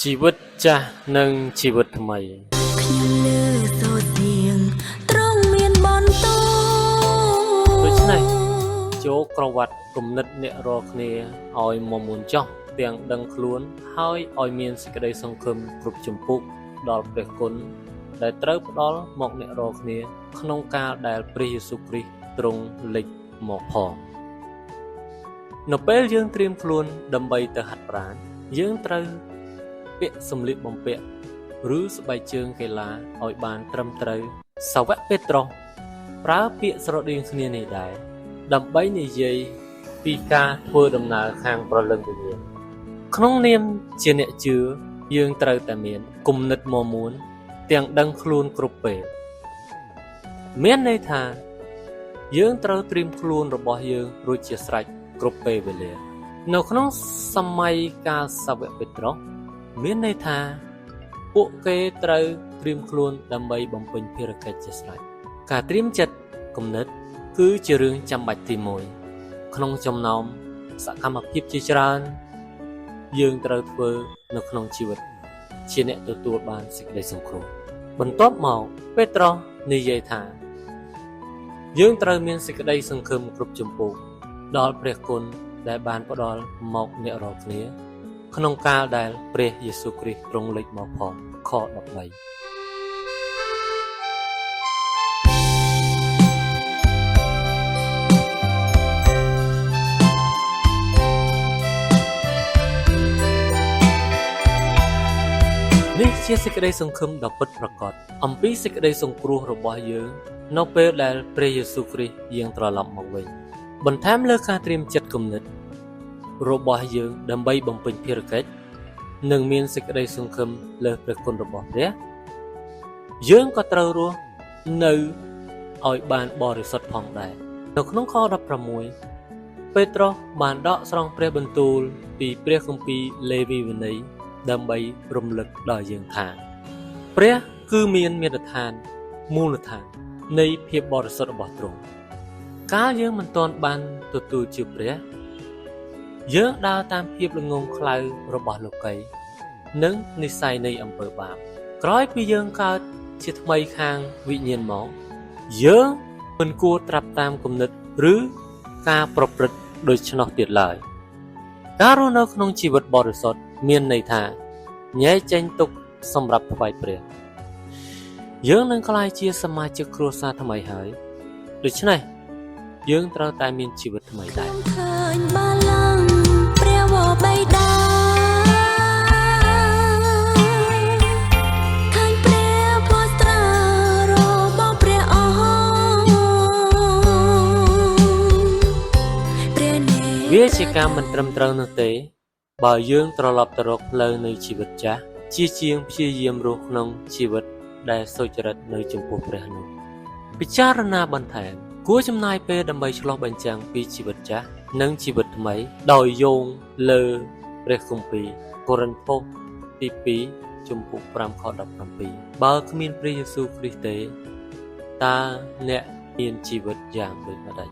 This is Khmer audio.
ជីវិតចាស់និងជីវិតថ្មីខ្ញុំលើសូរសៀងត្រង់មានបនតូដូច្នេះចូលក្រវ៉ាត់គំនិតអ្នករាល់គ្នាឲ្យមមួនចោះទាំងដឹងខ្លួនហើយឲ្យមានសេចក្តីសង្ឃឹមគ្រប់ជំពូកដល់ព្រះគុណដែលត្រូវផ្ដល់មកអ្នករាល់គ្នាក្នុងកាលដែលព្រះយេស៊ូវគ្រីស្ទទ្រង់លេចមកផងនៅពេលយើងត្រៀមខ្លួនដើម្បីទៅហាត់ប្រាណយើងត្រូវពាក់សម្លៀកបំពាក់ឬស្បែកជើងកីឡាឲ្យបានត្រឹមត្រូវសាវកពេត្រុសប្រើពាក្យស្រដៀងគ្នានេះដែរដើម្បីនិយាយពីការធ្វើដំណើរខាងព្រលឹងវិញ្ញាណក្នុងនាមជាអ្នកជឿយើងត្រូវតែមានគំនិតមាំមួនទាំងដឹងខ្លួនគ្រប់ពេលមានន័យថាយើងត្រូវត្រៀមខ្លួនរបស់យើងរួចជាស្រេចគ្រប់ពេលវេលានៅក្នុងសម័យកាលសាវកពេត្រុសមានន័យថាពួកគេត្រូវត្រៀមខ្លួនដើម្បីបំពេញភារកិច្ចជាស្រេចការត្រៀមចិត្តគំនិតគឺជារឿងចាំបាច់ទី1ក្នុងចំណោមសកម្មភាពជាច្រើនយើងត្រូវធ្វើនៅក្នុងជីវិតជាអ្នកទទួលបានសេចក្តីសង្គ្រោះបន្ទាប់មកពេត្រុសនិយាយថាយើងត្រូវមានសេចក្តីសង្ឃឹមគ្រប់ជំពូកដល់ព្រះគុណដែលបានផ្ដល់មកអ្នករាល់គ្នាក្នុងកាលដែលព្រះយេស៊ូវគ្រីស្ទទ្រង់លេចមកផងខ13នេះជាសេចក្តីសង្ឃឹមដ៏ពិតប្រាកដអំពីសេចក្តីសង្គ្រោះរបស់យើងនៅពេលដែលព្រះយេស៊ូវគ្រីស្ទយាងត្រឡប់មកវិញបន្ថែមលើការត្រៀមចិត្តគំនិតរបស់យើងដើម្បីបំពេញភារកិច្ចនិងមានសេចក្តីសង្ឃឹមលើព្រះគុណរបស់ព្រះយើងក៏ត្រូវរស់នៅឲ្យបានបរិសុទ្ធផងដែរនៅក្នុងខ16ពេត្រុសបានដកស្រង់ព្រះបន្ទូលពីព្រះគម្ពីរលេវីវន័យដើម្បីរំលឹកដល់យើងថាព្រះគឺមានមាត្រដ្ឋានមូលដ្ឋាននៃភាពបរិសុទ្ធរបស់ទ្រង់កាលយើងមិនទាន់បានទទួលជាព្រះយើងដើរតាមភាពល្ងងខ្លៅរបស់លោកីនិងនិស្ស័យនៃអំពើបាបក្រោយពីយើងកើតជាថ្មីខាងវិញ្ញាណមកយើងមិនគួរត្រាប់តាមគំនិតឬការប្រព្រឹត្តដូច្នោះទៀតឡើយការរស់នៅក្នុងជីវិតបរិសុទ្ធមានន័យថាញែកចេញទុកសម្រាប់ថ្វាយព្រះយើងនឹងក្លាយជាសមាជិកគ្រួសារថ្មីហើយដូច្នេះយើងត្រូវតែមានជីវិតថ្មីដែរឃើញបាឡើងព្រះវរបិតាឃើញព្រះវស្ត្រារបស់ព្រះអង្គព្រះនេវាជាការមិនត្រឹមត្រូវនោះទេបើយើងត្រឡប់ទៅរកផ្លូវនៃជីវិតចាស់ជាជាងព្យាយាមរស់ក្នុងជីវិតដែលសុចរិតនៅចំពោះព្រះនោះពិចារណាបន្ថែមគួរចំណាយពេលដើម្បីឆ្លុះបញ្ចាំងពីជីវិតចាស់និងជីវិតថ្មីដោយយោងលើព្រះគម្ពីរកូរិនថូសទី2ជំពូក5ខ17បើគ្មានព្រះយេស៊ូវគ្រីស្ទទេតើអ្នកមានជីវិតយ៉ាងដូចម្តេច